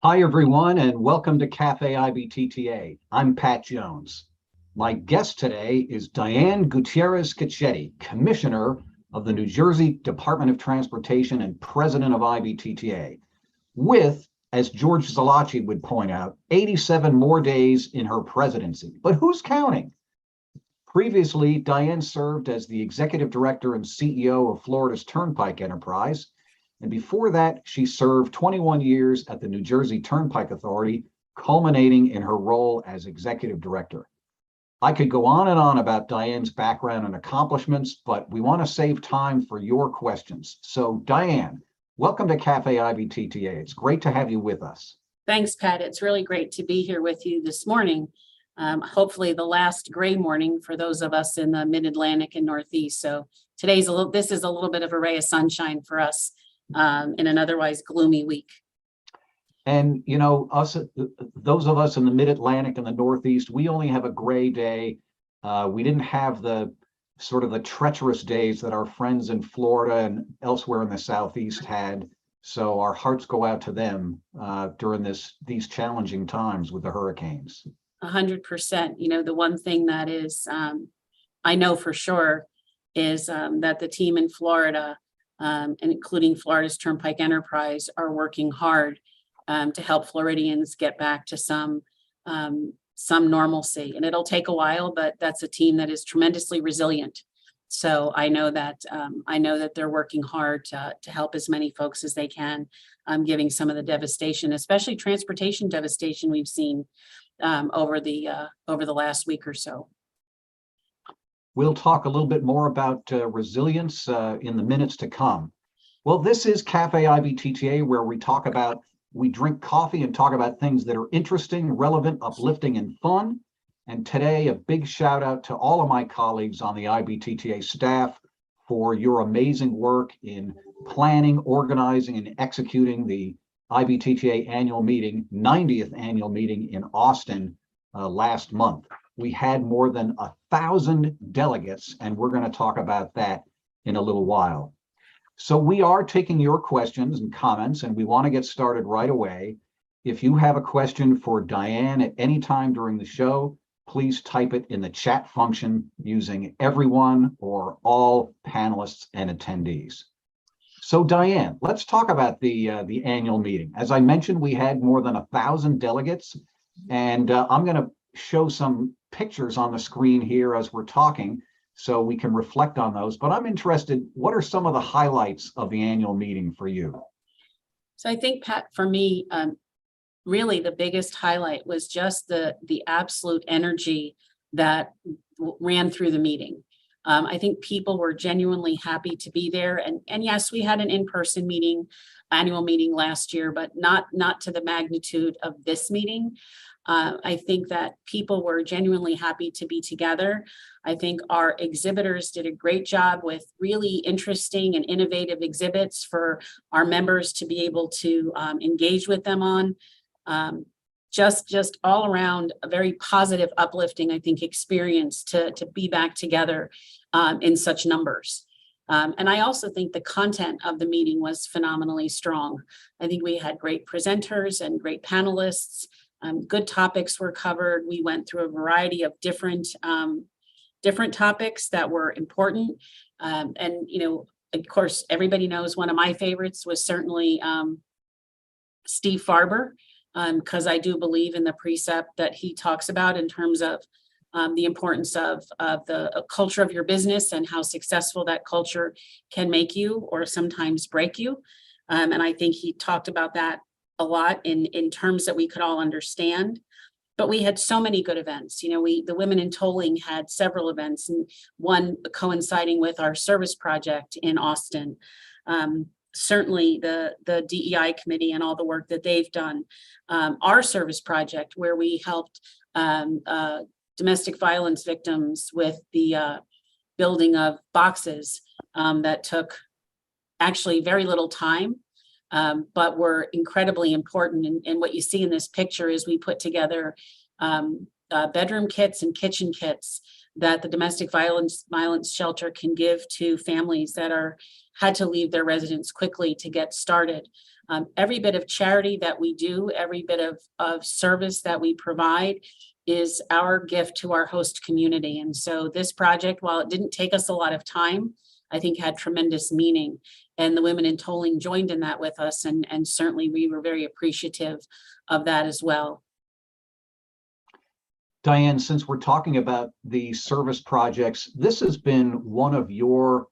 Hi, everyone, and welcome to Café IBTTA. I'm Pat Jones. My guest today is Diane Gutierrez-Scaccetti, Commissioner of the New Jersey Department of Transportation and President of IBTTA, with, as George Zalachi would point out, 87 more days in her presidency. But who's counting? Previously, Diane served as the Executive Director and CEO of Florida's Turnpike Enterprise. And before that, she served 21 years at the New Jersey Turnpike Authority, culminating in her role as executive director. I could go on and on about Diane's background and accomplishments, but we want to save time for your questions. So, Diane, welcome to Café IBTTA. It's great to have you with us. Thanks, Pat. It's really great to be here with you this morning. Hopefully the last gray morning for those of us in the Mid-Atlantic and Northeast. So this is a little bit of a ray of sunshine for us in an otherwise gloomy week. And, you know, those of us in the Mid-Atlantic and the Northeast, we only have a gray day. We didn't have the treacherous days that our friends in Florida and elsewhere in the Southeast had. So our hearts go out to them during these challenging times with the hurricanes. 100%. You know, the one thing that is, I know for sure, is that the team in Florida, and including Florida's Turnpike Enterprise, are working hard to help Floridians get back to some normalcy. And it'll take a while, but that's a team that is tremendously resilient. So I know that they're working hard to help as many folks as they can, giving some of the devastation, especially transportation devastation we've seen over the last week or so. We'll talk a little bit more about resilience in the minutes to come. Well, this is Café IBTTA, where we drink coffee and talk about things that are interesting, relevant, uplifting, and fun. And today, a big shout out to all of my colleagues on the IBTTA staff for your amazing work in planning, organizing, and executing the IBTTA annual meeting, 90th annual meeting in Austin last month. We had more than 1,000 delegates, and we're going to talk about that in a little while. So we are taking your questions and comments, and we want to get started right away. If you have a question for Diane at any time during the show, please type it in the chat function using everyone or all panelists and attendees. So Diane, let's talk about the annual meeting. As I mentioned, we had more than 1,000 delegates, and I'm going to show some pictures on the screen here as we're talking so we can reflect on those. But I'm interested, what are some of the highlights of the annual meeting for you? So I think, Pat, for me, really the biggest highlight was just the absolute energy that ran through the meeting. I think people were genuinely happy to be there. And yes, we had an in-person annual meeting last year, but not to the magnitude of this meeting. I think that people were genuinely happy to be together. I think our exhibitors did a great job with really interesting and innovative exhibits for our members to be able to engage with them on. Just all around a very positive, uplifting, I think, experience to be back together in such numbers. And I also think the content of the meeting was phenomenally strong. I think we had great presenters and great panelists. Good topics were covered. We went through a variety of different topics that were important. And, you know, of course, everybody knows one of my favorites was certainly Steve Farber, because I do believe in the precept that he talks about in terms of the importance of the culture of your business and how successful that culture can make you or sometimes break you. And I think he talked about that a lot in terms that we could all understand. But we had so many good events. You know, the Women in Tolling had several events, and one coinciding with our service project in Austin. Certainly the DEI committee and all the work that they've done. Our service project, where we helped domestic violence victims with the building of boxes that took actually very little time, but were incredibly important. And what you see in this picture is we put together bedroom kits and kitchen kits that the domestic violence shelter can give to families that had to leave their residence quickly to get started. Every bit of charity that we do, every bit of service that we provide is our gift to our host community. And so this project, while it didn't take us a lot of time, I think had tremendous meaning. And the women in tolling joined in that with us. And certainly we were very appreciative of that as well. Diane, since we're talking about the service projects, this has been one of your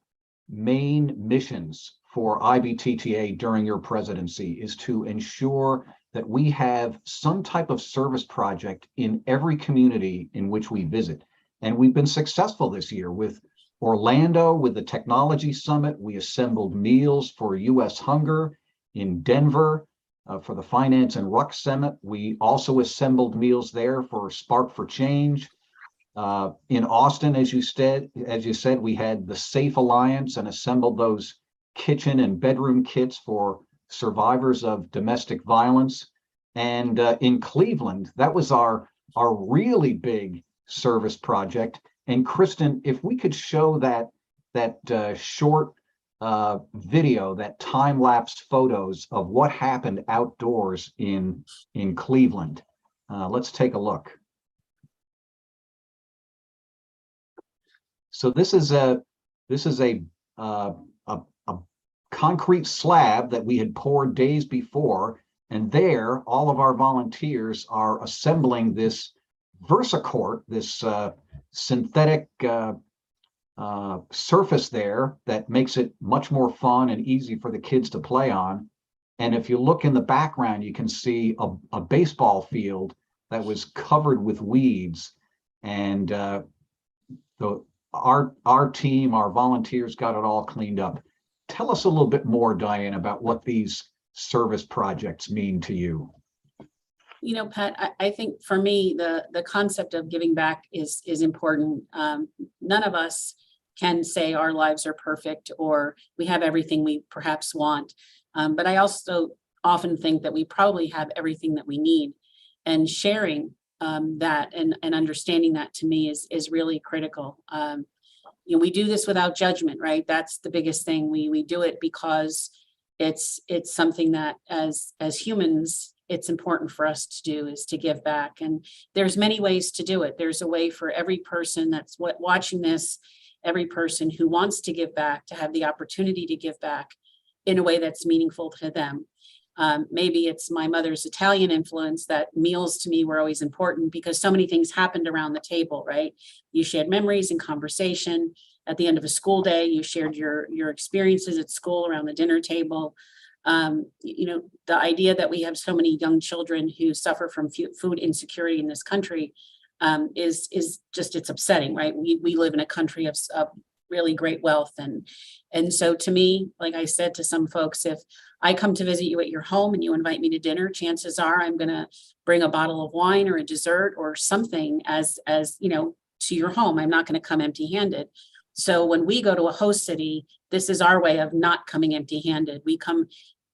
main missions for IBTTA during your presidency, is to ensure that we have some type of service project in every community in which we visit. And we've been successful this year with Orlando, with the Technology Summit. We assembled meals for U.S. Hunger. In Denver, for the Finance and Ruck Summit, we also assembled meals there for Spark for Change. In Austin, as you said, we had the Safe Alliance and assembled those kitchen and bedroom kits for survivors of domestic violence. And in Cleveland, that was our really big service project. And Kristen, if we could show that short video, that time-lapse photos of what happened outdoors in Cleveland. Let's take a look. So this is a concrete slab that we had poured days before, and there all of our volunteers are assembling this VersaCourt, this synthetic surface there that makes it much more fun and easy for the kids to play on. And if you look in the background, you can see a baseball field that was covered with weeds. And our team, our volunteers got it all cleaned up. Tell us a little bit more, Diane, about what these service projects mean to you. You know, Pat, I think for me, the concept of giving back is important. None of us can say our lives are perfect or we have everything we perhaps want. But I also often think that we probably have everything that we need. And sharing that and understanding that, to me, is really critical. You know, we do this without judgment, right? That's the biggest thing. We do it because it's something that as humans, it's important for us to do, is to give back. And there's many ways to do it. There's a way for every person that's watching this, every person who wants to give back, to have the opportunity to give back in a way that's meaningful to them. Maybe it's my mother's Italian influence, that meals to me were always important because so many things happened around the table, right? You shared memories and conversation. At the end of a school day, you shared your experiences at school around the dinner table. You know, the idea that we have so many young children who suffer from food insecurity in this country is just, it's upsetting, right? We live in a country of really great wealth. And so to me, like I said to some folks, if I come to visit you at your home and you invite me to dinner, chances are I'm going to bring a bottle of wine or a dessert or something as you know, to your home. I'm not going to come empty-handed. So when we go to a host city, this is our way of not coming empty-handed. We come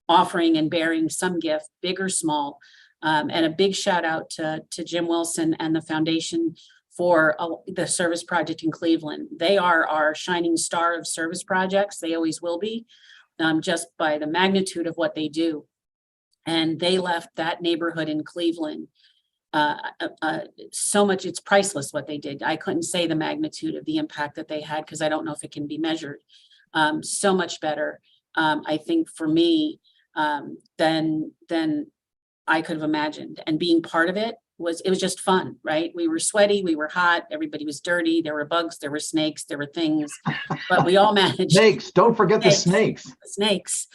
offering and bearing some gift, big or small. And a big shout out to Jim Wilson and the foundation for the service project in Cleveland. They are our shining star of service projects. They always will be, just by the magnitude of what they do. And they left that neighborhood in Cleveland so much, it's priceless what they did. I couldn't say the magnitude of the impact that they had because I don't know if it can be measured. So much better, I think, for me than I could have imagined. And being part of it was just fun, right? We were sweaty, we were hot, everybody was dirty, there were bugs, there were snakes, there were things, but we all managed. Snakes, don't forget the snakes. Snakes.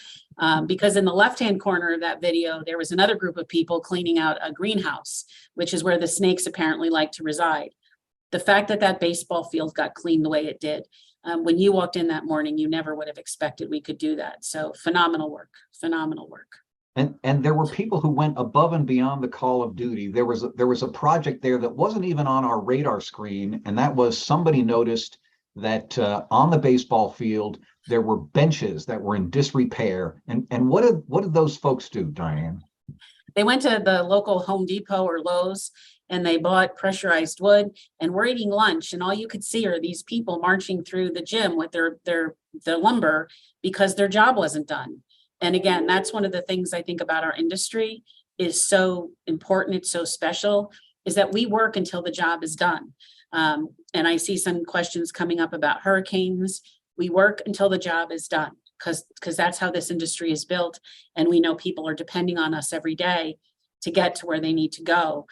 Because in the left-hand corner of that video, there was another group of people cleaning out a greenhouse, which is where the snakes apparently like to reside. The fact that that baseball field got cleaned the way it did, when you walked in that morning, you never would have expected we could do that. So phenomenal work, phenomenal work. And there were people who went above and beyond the call of duty. There was a project there that wasn't even on our radar screen, and that was somebody noticed that on the baseball field there were benches that were in disrepair. And what did those folks do, Diane? They went to the local Home Depot or Lowe's and they bought pressurized wood, and we're eating lunch, and all you could see are these people marching through the gym with their lumber because their job wasn't done. And again, that's one of the things I think about our industry is so important, it's so special, is that we work until the job is done. And I see some questions coming up about hurricanes. We work until the job is done because that's how this industry is built. And we know people are depending on us every day to get to where they need to go.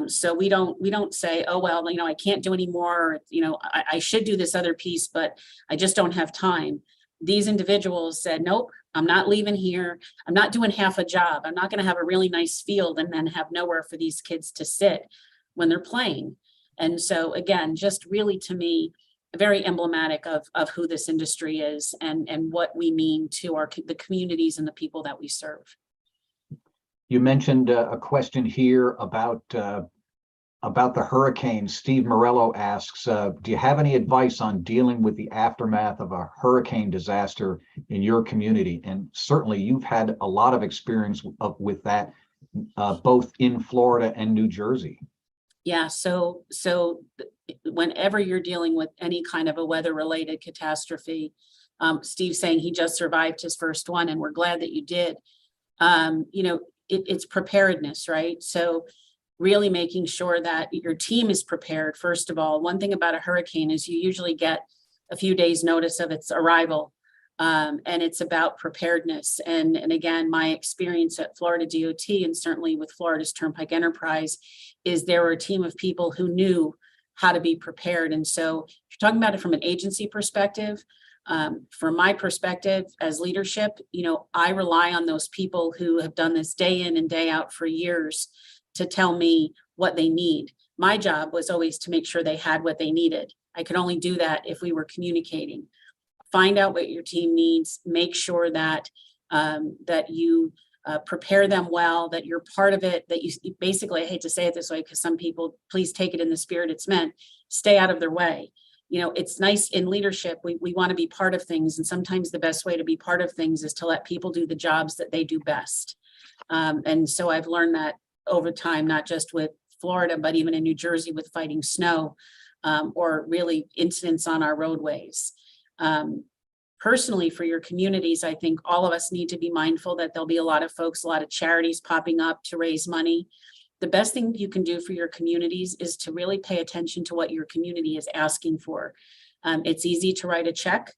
So we don't say, oh, well, I can't do any more. I should do this other piece, but I just don't have time. These individuals said, nope, I'm not leaving here. I'm not doing half a job. I'm not going to have a really nice field and then have nowhere for these kids to sit when they're playing. And so again, just really to me, very emblematic of who this industry is and what we mean to the communities and the people that we serve. You mentioned a question here about the hurricane. Steve Morello asks, do you have any advice on dealing with the aftermath of a hurricane disaster in your community? And certainly you've had a lot of experience with that, both in Florida and New Jersey. Yeah, so whenever you're dealing with any kind of a weather-related catastrophe, Steve's saying he just survived his first one, and we're glad that you did. It's preparedness, right? So really making sure that your team is prepared. First of all, one thing about a hurricane is you usually get a few days notice of its arrival. And it's about preparedness. And again, my experience at Florida DOT and certainly with Florida's Turnpike Enterprise is there were a team of people who knew how to be prepared. And so if you're talking about it from an agency perspective, from my perspective as leadership, I rely on those people who have done this day in and day out for years to tell me what they need. My job was always to make sure they had what they needed. I could only do that if we were communicating. Find out what your team needs, make sure that you prepare them well, that you're part of it, that you basically, I hate to say it this way because some people, please take it in the spirit it's meant, stay out of their way. It's nice in leadership, we want to be part of things, and sometimes the best way to be part of things is to let people do the jobs that they do best. And so I've learned that over time, not just with Florida, but even in New Jersey with fighting snow or really incidents on our roadways. Personally, for your communities, I think all of us need to be mindful that there'll be a lot of folks, a lot of charities popping up to raise money. The best thing you can do for your communities is to really pay attention to what your community is asking for. It's easy to write a check.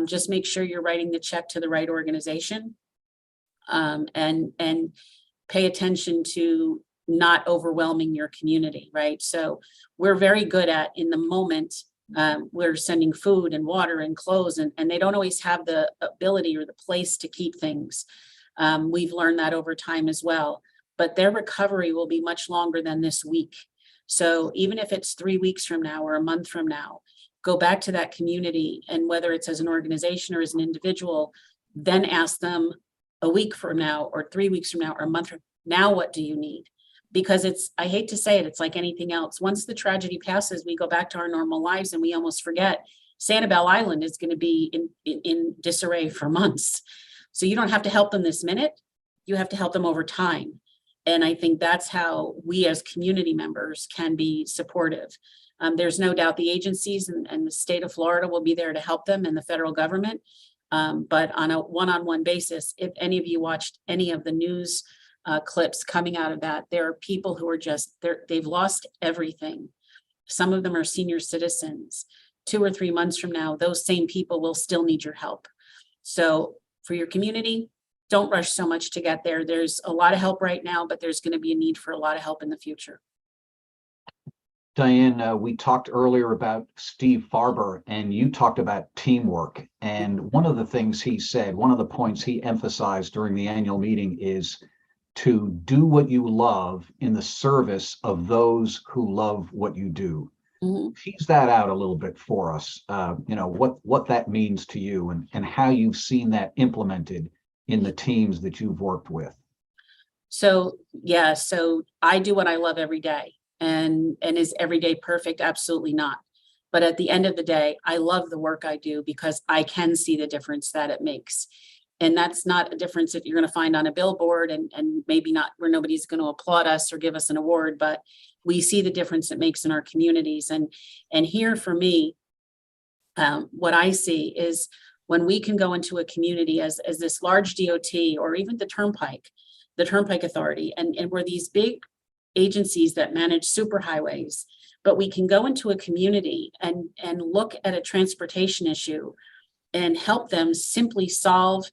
Just make sure you're writing the check to the right organization and pay attention to not overwhelming your community, right? So we're very good at, in the moment, we're sending food and water and clothes, and they don't always have the ability or the place to keep things. We've learned that over time as well, but their recovery will be much longer than this week. So even if it's 3 weeks from now or a month from now, go back to that community, and whether it's as an organization or as an individual, then ask them a week from now or 3 weeks from now or a month from now, what do you need? Because I hate to say it, it's like anything else. Once the tragedy passes, we go back to our normal lives and we almost forget Sanibel Island is going to be in disarray for months. So you don't have to help them this minute, you have to help them over time. And I think that's how we as community members can be supportive. There's no doubt the agencies and the state of Florida will be there to help them, and the federal government. But on a one-on-one basis, if any of you watched any of the news clips coming out of that, there are people who are they've lost everything. Some of them are senior citizens. 2 or 3 months from now, those same people will still need your help. So for your community, don't rush so much to get there. There's a lot of help right now, but there's going to be a need for a lot of help in the future. Diane, we talked earlier about Steve Farber, and you talked about teamwork. And one of the things he said, one of the points he emphasized during the annual meeting is to do what you love in the service of those who love what you do. Mm-hmm. Tease that out a little bit for us, what that means to you and how you've seen that implemented in the teams that you've worked with. So I do what I love every day. And is every day perfect? Absolutely not. But at the end of the day, I love the work I do because I can see the difference that it makes. And that's not a difference that you're going to find on a billboard, and maybe not where nobody's going to applaud us or give us an award, but we see the difference it makes in our communities. And here for me, what I see is when we can go into a community as this large DOT, or even the Turnpike Authority, and we're these big agencies that manage superhighways, but we can go into a community and look at a transportation issue and help them simply solve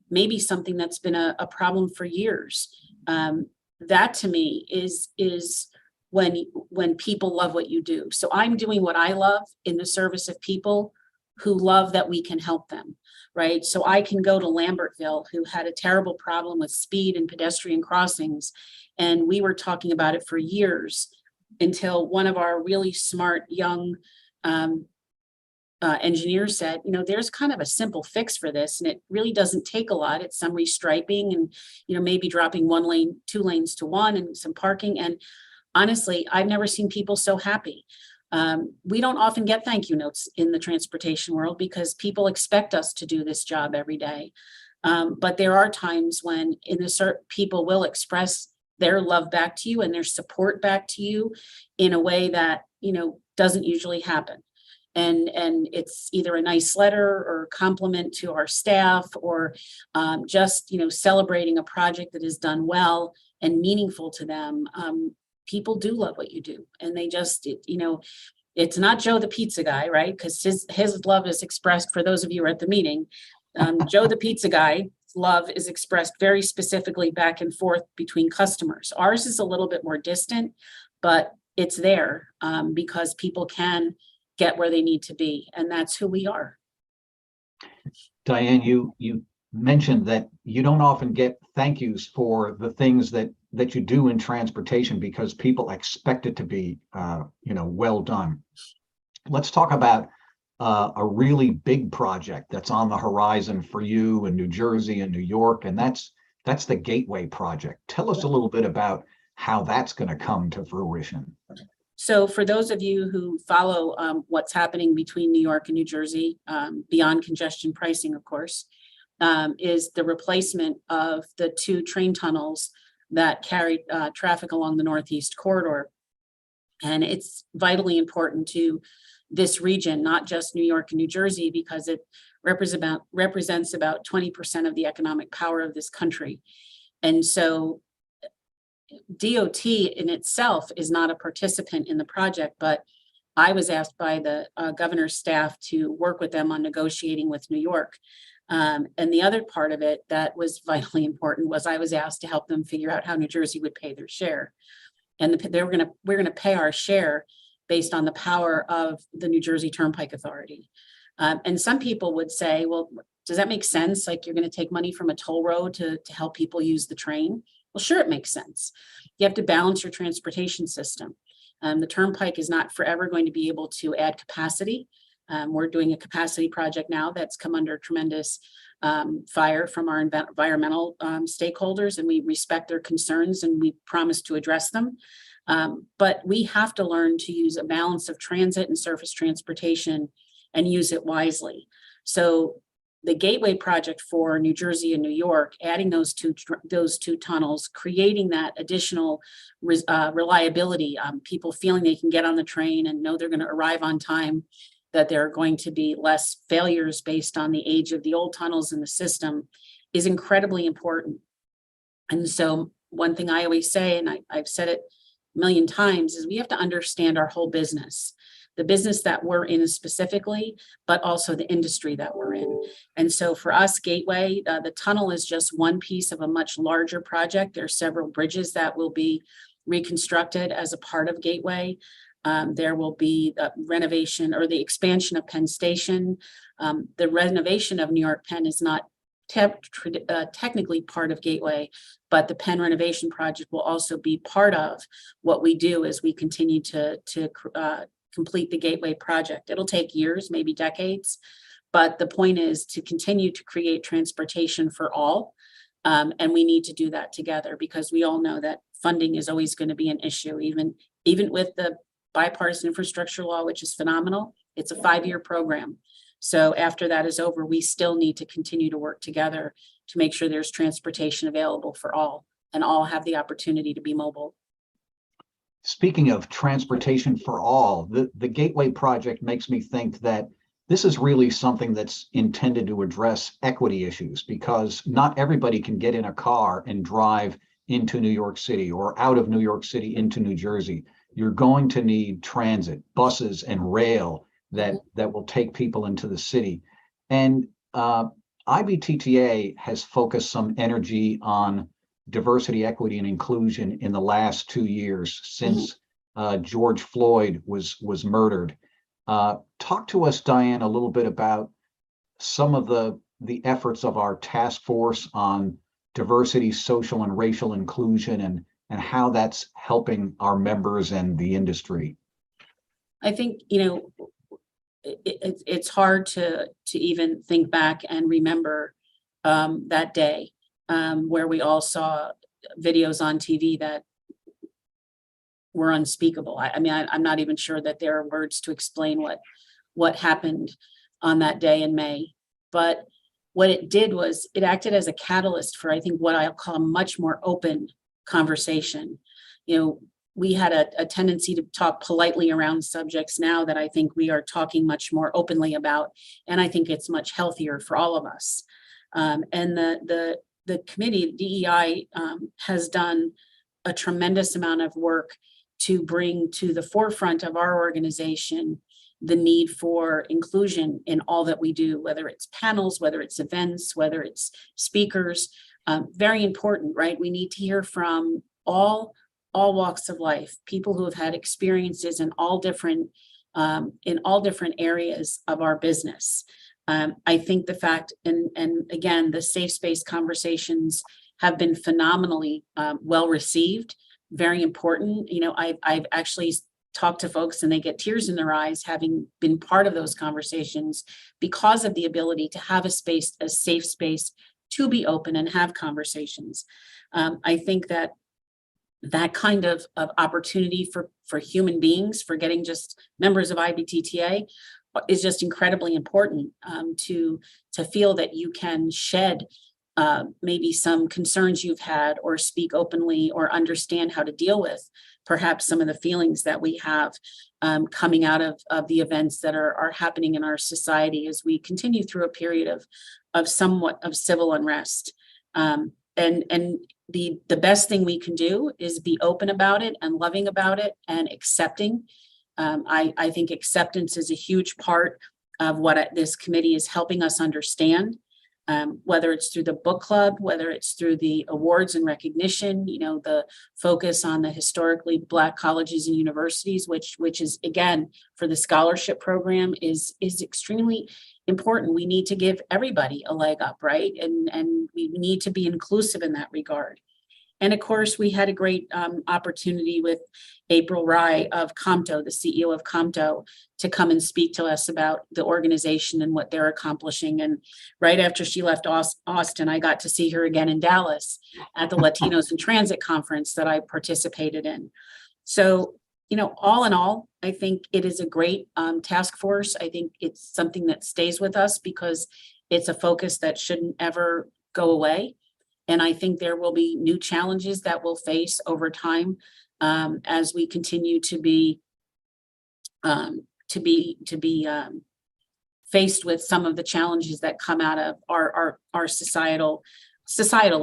maybe something that's been a problem for years. That to me is when people love what you do. So I'm doing what I love in the service of people who love that we can help them, right? So I can go to Lambertville, who had a terrible problem with speed and pedestrian crossings. And we were talking about it for years until one of our really smart young engineers said, there's kind of a simple fix for this, and it really doesn't take a lot. It's some restriping and, maybe dropping 1 lane, 2 lanes to 1, and some parking. And honestly, I've never seen people so happy. We don't often get thank you notes in the transportation world because people expect us to do this job every day. But there are times when people will express their love back to you and their support back to you in a way that, doesn't usually happen. And it's either a nice letter or compliment to our staff, or just, celebrating a project that is done well and meaningful to them. People do love what you do, and they just, it's not Joe the pizza guy, right? Because his love is expressed, for those of you who are at the meeting, Joe the pizza guy love is expressed very specifically back and forth between customers. Ours is a little bit more distant, but it's there because people can get where they need to be, and that's who we are. Diane, you mentioned that you don't often get thank yous for the things that you do in transportation because people expect it to be well done. Let's talk about a really big project that's on the horizon for you in New Jersey and New York, and that's the Gateway project. Tell us a little bit about how that's going to come to fruition. So for those of you who follow what's happening between New York and New Jersey, beyond congestion pricing, of course, is the replacement of the 2 train tunnels that carry traffic along the Northeast corridor. And it's vitally important to this region, not just New York and New Jersey, because it represents about 20% of the economic power of this country. And so DOT in itself is not a participant in the project, but I was asked by the governor's staff to work with them on negotiating with New York. And the other part of it that was vitally important was I was asked to help them figure out how New Jersey would pay their share. And we're gonna pay our share based on the power of the New Jersey Turnpike Authority. And some people would say, well, does that make sense? Like, you're going to take money from a toll road to help people use the train? Well, sure, it makes sense. You have to balance your transportation system. The Turnpike is not forever going to be able to add capacity. We're doing a capacity project now that's come under tremendous fire from our environmental stakeholders, and we respect their concerns and we promise to address them. But we have to learn to use a balance of transit and surface transportation and use it wisely. So the Gateway project for New Jersey and New York, adding those two tunnels, creating that additional reliability, people feeling they can get on the train and know they're going to arrive on time, that there are going to be less failures based on the age of the old tunnels in the system, is incredibly important. And so one thing I always say, and I've said it a million times, is we have to understand our whole business. The business that we're in specifically, but also the industry that we're in. And so for us, Gateway, the tunnel is just one piece of a much larger project. There are several bridges that will be reconstructed as a part of Gateway. There will be the renovation or the expansion of Penn Station. The renovation of New York Penn is not technically part of Gateway, but the Penn renovation project will also be part of what we do as we continue to complete the Gateway project. It'll take years, maybe decades, but the point is to continue to create transportation for all. And we need to do that together, because we all know that funding is always going to be an issue, even with the bipartisan infrastructure law, which is phenomenal. It's a 5-year program. So after that is over, we still need to continue to work together to make sure there's transportation available for all and all have the opportunity to be mobile. Speaking of transportation for all, the Gateway project makes me think that this is really something that's intended to address equity issues, because not everybody can get in a car and drive into New York City or out of New York City into New Jersey. You're going to need transit, buses and rail that will take people into the city. And IBTTA has focused some energy on diversity, equity, and inclusion in the last 2 years since George Floyd was murdered. Talk to us, Diane, a little bit about some of the efforts of our task force on diversity, social, and racial inclusion, and how that's helping our members and the industry. I think, it's hard to even think back and remember that day where we all saw videos on TV that were unspeakable. I mean, I'm not even sure that there are words to explain what happened on that day in May. But what it did was it acted as a catalyst for, I think, what I'll call a much more open conversation. We had a tendency to talk politely around subjects now that I think we are talking much more openly about, and I think it's much healthier for all of us. And the committee, DEI, has done a tremendous amount of work to bring to the forefront of our organization the need for inclusion in all that we do, whether it's panels, whether it's events, whether it's speakers. Very important, right? We need to hear from all walks of life, people who have had experiences in all different areas of our business. I think the fact, and again, the safe space conversations have been phenomenally well received, very important. I've actually talked to folks and they get tears in their eyes having been part of those conversations because of the ability to have a safe space to be open and have conversations. I think that kind of opportunity for human beings, for getting just members of IBTTA, is just incredibly important to feel that you can shed maybe some concerns you've had, or speak openly, or understand how to deal with perhaps some of the feelings that we have coming out of the events that are happening in our society as we continue through a period of somewhat of civil unrest. And the best thing we can do is be open about it and loving about it and accepting. I think acceptance is a huge part of what this committee is helping us understand, whether it's through the book club, whether it's through the awards and recognition, the focus on the historically Black colleges and universities, which is, again, for the scholarship program is extremely important. We need to give everybody a leg up, right? And we need to be inclusive in that regard. And of course, we had a great opportunity with April Rye of Comto, the CEO of Comto, to come and speak to us about the organization and what they're accomplishing. And right after she left Austin, I got to see her again in Dallas at the Latinos in Transit conference that I participated in. So, all in all, I think it is a great task force. I think it's something that stays with us because it's a focus that shouldn't ever go away. And I think there will be new challenges that we'll face over time as we continue to be faced with some of the challenges that come out of our societal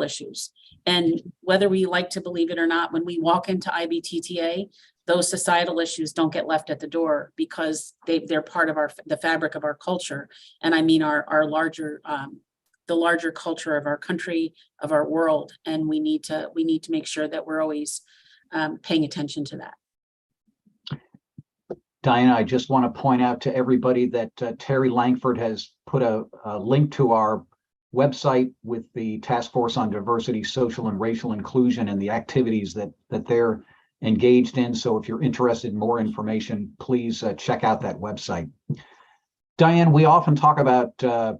issues. And whether we like to believe it or not, when we walk into IBTTA, those societal issues don't get left at the door because they're part of the fabric of our culture. And I mean our larger the larger culture of our country, of our world, and we need to make sure that we're always paying attention to that. Diana, I just want to point out to everybody that Terry Langford has put a link to our website with the Task Force on Diversity, Social, and Racial Inclusion and the activities that they're engaged in. So if you're interested in more information, please check out that website. Diane, we often talk about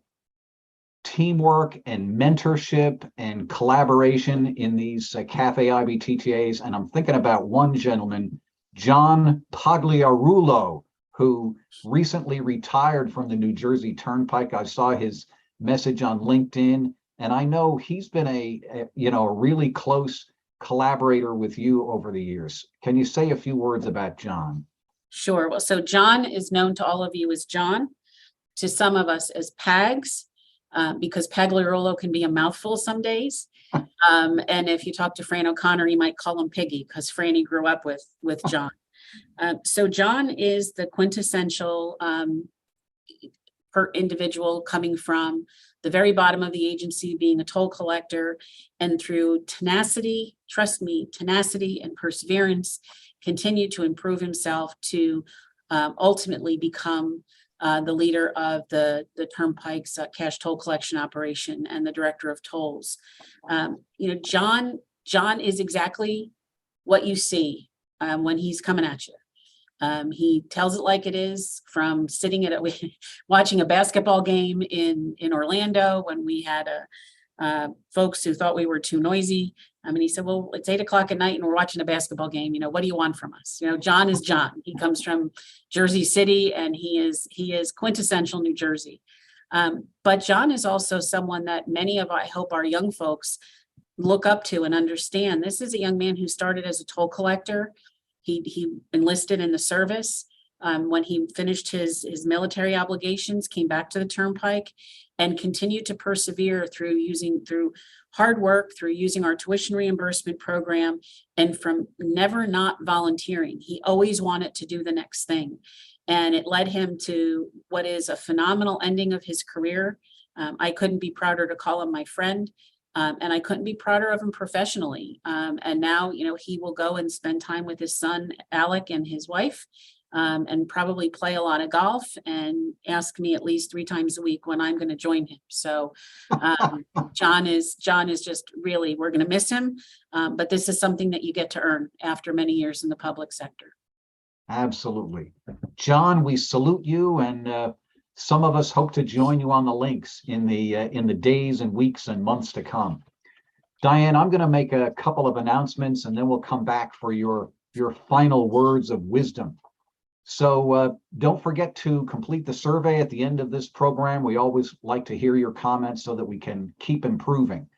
teamwork and mentorship and collaboration in these Café IBTTAs. And I'm thinking about one gentleman, John Pagliarulo, who recently retired from the New Jersey Turnpike. I saw his message on LinkedIn, and I know he's been a really close collaborator with you over the years. Can you say a few words about John? Sure. Well, so John is known to all of you as John, to some of us as Pags, because Pagliarolo can be a mouthful some days. And if you talk to Fran O'Connor, you might call him Piggy, because Franny grew up with John. So John is the quintessential per individual coming from the very bottom of the agency, being a toll collector, and through tenacity, trust me, tenacity and perseverance, continue to improve himself to ultimately become the leader of the Turnpike's cash toll collection operation and the director of tolls. John is exactly what you see when he's coming at you. He tells it like it is, from sitting watching a basketball game in Orlando when we had folks who thought we were too noisy. And he said, well, it's 8 o'clock at night and we're watching a basketball game. What do you want from us? John is John. He comes from Jersey City, and he is quintessential New Jersey. But John is also someone that many of, I hope, our young folks look up to and understand. This is a young man who started as a toll collector. He enlisted in the service. When he finished his military obligations, came back to the Turnpike and continued to persevere through hard work, through using our tuition reimbursement program, and from never not volunteering. He always wanted to do the next thing. And it led him to what is a phenomenal ending of his career. I couldn't be prouder to call him my friend. And I couldn't be prouder of him professionally. And now, he will go and spend time with his son, Alec, and his wife, and probably play a lot of golf and ask me at least 3 times a week when I'm going to join him. So John is just really, we're going to miss him. But this is something that you get to earn after many years in the public sector. Absolutely. John, we salute you, and some of us hope to join you on the links in the days and weeks and months to come. Diane, I'm going to make a couple of announcements, and then we'll come back for your final words of wisdom. So don't forget to complete the survey at the end of this program. We always like to hear your comments so that we can keep improving.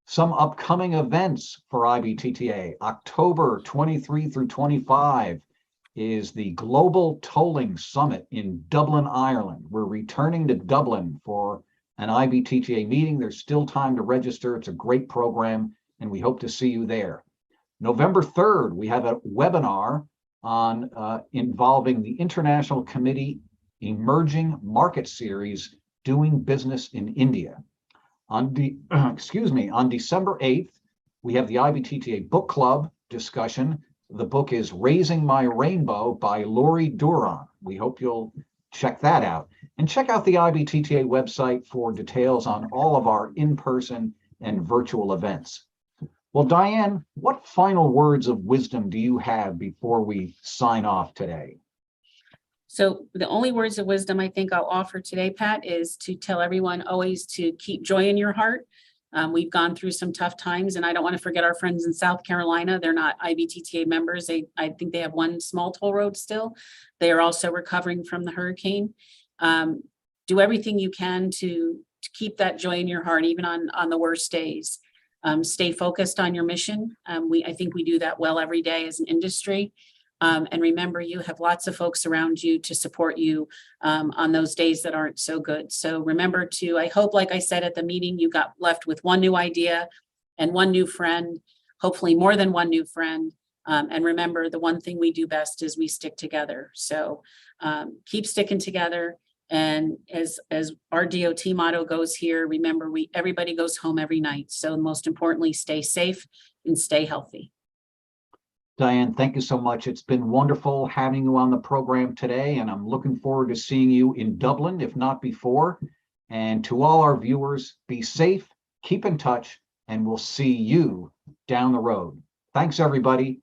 Some upcoming events for IBTTA. October 23 through 25 is the Global Tolling Summit in Dublin, Ireland. We're returning to Dublin for an IBTTA meeting. There's still time to register. It's a great program, and we hope to see you there. November 3rd, we have a webinar on involving the International Committee Emerging Market Series, Doing Business in India. On December 8th, we have the IBTTA Book Club discussion. The book is Raising My Rainbow by Lori Duran. We hope you'll check that out. And check out the IBTTA website for details on all of our in-person and virtual events. Well, Diane, what final words of wisdom do you have before we sign off today? So the only words of wisdom I think I'll offer today, Pat, is to tell everyone always to keep joy in your heart. We've gone through some tough times, and I don't want to forget our friends in South Carolina. They're not IBTTA members. I think they have one small toll road still. They are also recovering from the hurricane. Do everything you can to keep that joy in your heart, even on the worst days. Stay focused on your mission. I think we do that well every day as an industry. And remember, you have lots of folks around you to support you on those days that aren't so good. So remember I hope, like I said at the meeting, you got left with one new idea and one new friend, hopefully more than one new friend. And remember, the one thing we do best is we stick together. So keep sticking together. And as our DOT motto goes here, remember, everybody goes home every night. So most importantly, stay safe and stay healthy. Diane, thank you so much. It's been wonderful having you on the program today, and I'm looking forward to seeing you in Dublin, if not before. And to all our viewers, be safe, keep in touch, and we'll see you down the road. Thanks, everybody.